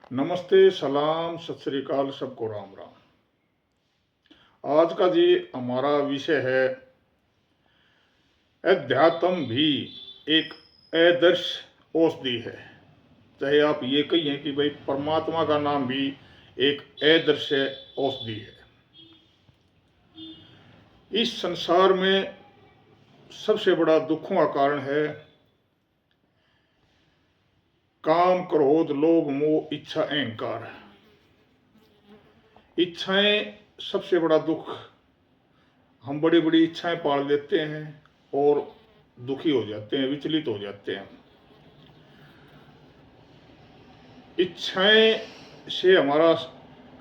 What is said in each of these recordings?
नमस्ते, सलाम, सत श्री अकाल, सबको राम राम। आज का जी हमारा विषय है अध्यात्म भी एक आदर्श औषधि है। चाहे आप ये कहिए कि भाई परमात्मा का नाम भी एक आदर्श औषधि है। इस संसार में सबसे बड़ा दुखों का कारण है काम, क्रोध, लोभ, मोह, इच्छा, अहंकार। इच्छाएं सबसे बड़ा दुख। हम बड़ी बड़ी इच्छाएं पाल लेते हैं और दुखी हो जाते हैं, विचलित हो जाते हैं। इच्छाएं से हमारा,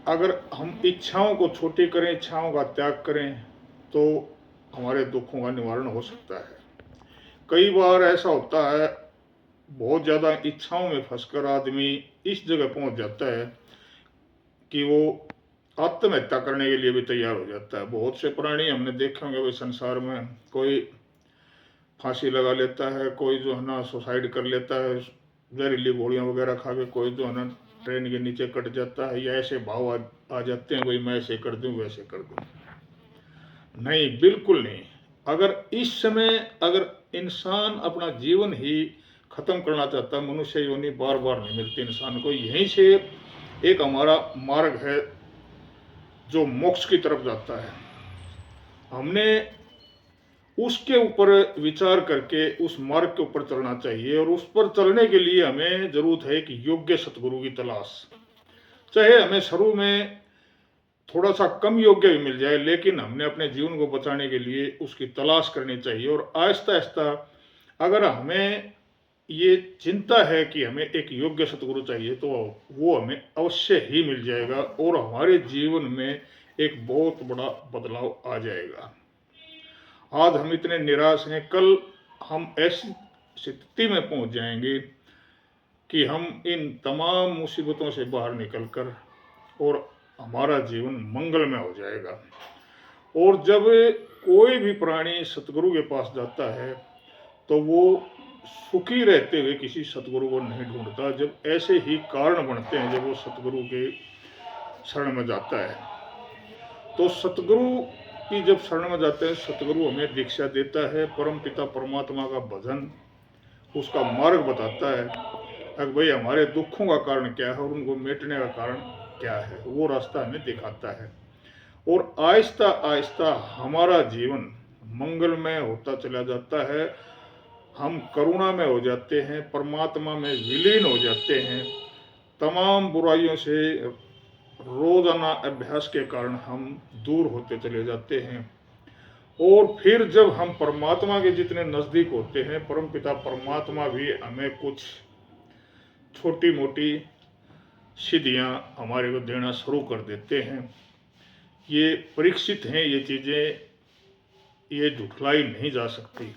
अगर हम इच्छाओं को छोटी करें, इच्छाओं का त्याग करें, तो हमारे दुखों का निवारण हो सकता है। कई बार ऐसा होता है, बहुत ज़्यादा इच्छाओं में फंसकर आदमी इस जगह पहुंच जाता है कि वो आत्महत्या करने के लिए भी तैयार हो जाता है। बहुत से प्राणी हमने देखे होंगे, भाई संसार में कोई फांसी लगा लेता है, कोई जो है ना सुसाइड कर लेता है, जहरीली गोलियां वगैरह खा के, कोई जो है ना ट्रेन के नीचे कट जाता है, या ऐसे भाव आ जाते हैं, भाई मैं ऐसे कर दूं, वैसे कर दूं। नहीं, बिल्कुल नहीं। अगर इस समय अगर इंसान अपना जीवन ही खत्म करना चाहता है, मनुष्य योनि बार बार नहीं मिलती इंसान को। यहीं से एक हमारा मार्ग है जो मोक्ष की तरफ जाता है। हमने उसके ऊपर विचार करके उस मार्ग के ऊपर चलना चाहिए, और उस पर चलने के लिए हमें जरूरत है कि योग्य सतगुरु की तलाश। चाहे हमें शुरू में थोड़ा सा कम योग्य भी मिल जाए, लेकिन हमने अपने जीवन को बचाने के लिए उसकी तलाश करनी चाहिए। और आहिस्ता आहिस्ता अगर हमें ये चिंता है कि हमें एक योग्य सतगुरु चाहिए, तो वो हमें अवश्य ही मिल जाएगा और हमारे जीवन में एक बहुत बड़ा बदलाव आ जाएगा। आज हम इतने निराश हैं, कल हम ऐसी स्थिति में पहुंच जाएंगे कि हम इन तमाम मुसीबतों से बाहर निकलकर और हमारा जीवन मंगलमय हो जाएगा। और जब कोई भी प्राणी सतगुरु के पास जाता है तो वो सुखी रहते हुए किसी सतगुरु को नहीं ढूंढता। जब ऐसे ही कारण बनते हैं, जब वो सतगुरु के शरण में जाता है, तो सतगुरु की जब शरण में जाते हैं, सतगुरु हमें दीक्षा देता है, परम पिता परमात्मा का भजन, उसका मार्ग बताता है। अगर भाई हमारे दुखों का कारण क्या है और उनको मिटने का कारण क्या है, वो रास्ता हमें दिखाता है। और आहिस्ता आहिस्ता हमारा जीवन मंगलमय होता चला जाता है। हम करुणा में हो जाते हैं, परमात्मा में विलीन हो जाते हैं। तमाम बुराइयों से रोजाना अभ्यास के कारण हम दूर होते चले जाते हैं। और फिर जब हम परमात्मा के जितने नजदीक होते हैं, परम पिता परमात्मा भी हमें कुछ छोटी मोटी सिद्धियां हमारे को देना शुरू कर देते हैं। ये परीक्षित हैं, ये चीजें, ये झुठलाई नहीं जा सकती।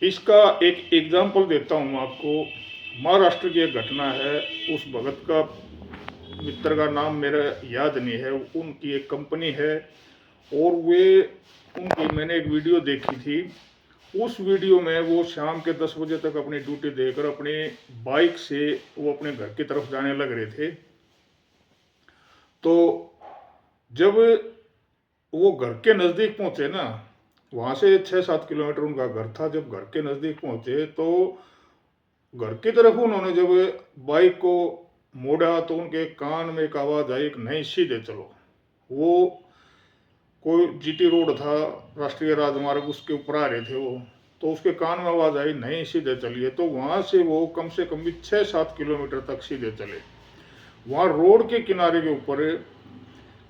इसका एक एग्जाम्पल देता हूँ आपको। महाराष्ट्र की एक घटना है। उस भगत का, मित्र का नाम मेरा याद नहीं है, उनकी एक कंपनी है, और वे उनकी मैंने एक वीडियो देखी थी। उस वीडियो में वो शाम के 10 बजे तक अपनी ड्यूटी देकर अपने बाइक से वो अपने घर की तरफ जाने लग रहे थे। तो जब वो घर के नज़दीक पहुंचे ना, वहाँ से 6-7 किलोमीटर उनका घर था, जब घर के नज़दीक पहुंचे तो घर की तरफ उन्होंने जब बाइक को मोड़ा तो उनके कान में एक आवाज़ आई, नहीं सीधे चलो। वो कोई जीटी रोड था, राष्ट्रीय राजमार्ग, उसके ऊपर आ रहे थे वो, तो उसके कान में आवाज़ आई, नहीं सीधे चलिए। तो वहाँ से वो कम से कम भी 6-7 किलोमीटर तक सीधे चले। वहाँ रोड के किनारे के ऊपर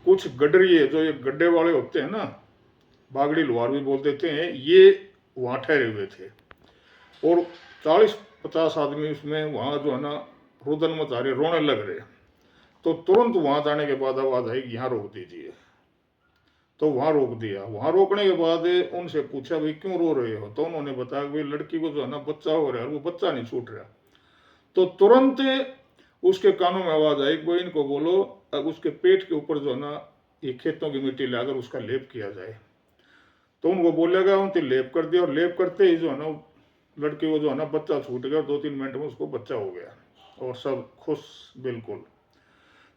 कुछ गडरिए, जो ये गड्ढे वाले होते हैं ना, बागड़ी लोहार भी बोल देते हैं, ये वहाँ ठहरे हुए थे। और 40-50 आदमी उसमें वहाँ जो है ना रुदन मचा रहे, रोने लग रहे। तो तुरंत वहाँ जाने के बाद आवाज़ आई कि यहाँ रोक दीजिए। तो वहाँ रोक दिया। वहाँ रोकने के बाद उनसे पूछा, भाई क्यों रो रहे हो? तो उन्होंने बताया कि भाई लड़की को जो है ना बच्चा हो रहा है, वो बच्चा नहीं छूट रहा। तो तुरंत उसके कानों में आवाज़ आई, कोई इनको बोलो अब उसके पेट के ऊपर जो है ना ये खेतों की मिट्टी लाकर उसका लेप किया जाए। तो उनको बोला गया, उनसे लेप कर दिया, और लेप करते ही जो है ना लड़के को जो है ना बच्चा छूट गया, 2-3 मिनट में उसको बच्चा हो गया। और सब खुश बिल्कुल।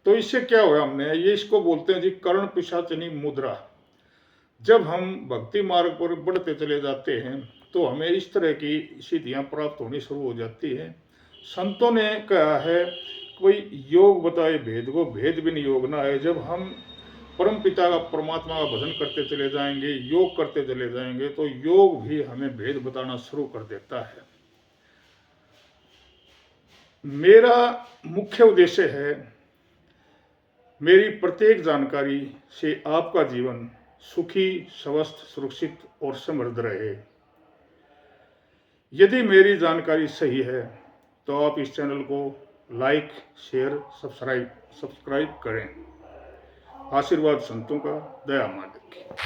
तो इससे क्या हुआ, हमने ये इसको बोलते हैं जी कर्ण पिशाचिनी मुद्रा। जब हम भक्ति मार्ग पर बढ़ते चले जाते हैं तो हमें इस तरह की सिद्धियां प्राप्त होनी शुरू हो जाती है। संतों ने कहा है कोई योग बताए भेद को, भेद बिन योग ना है। जब हम परम पिता का परमात्मा का भजन करते चले जाएंगे, योग करते चले जाएंगे, तो योग भी हमें भेद बताना शुरू कर देता है। मेरा मुख्य उद्देश्य है मेरी प्रत्येक जानकारी से आपका जीवन सुखी, स्वस्थ, सुरक्षित और समृद्ध रहे। यदि मेरी जानकारी सही है तो आप इस चैनल को लाइक, शेयर, सब्सक्राइब करें। आशीर्वाद संतों का, दया मालिक की।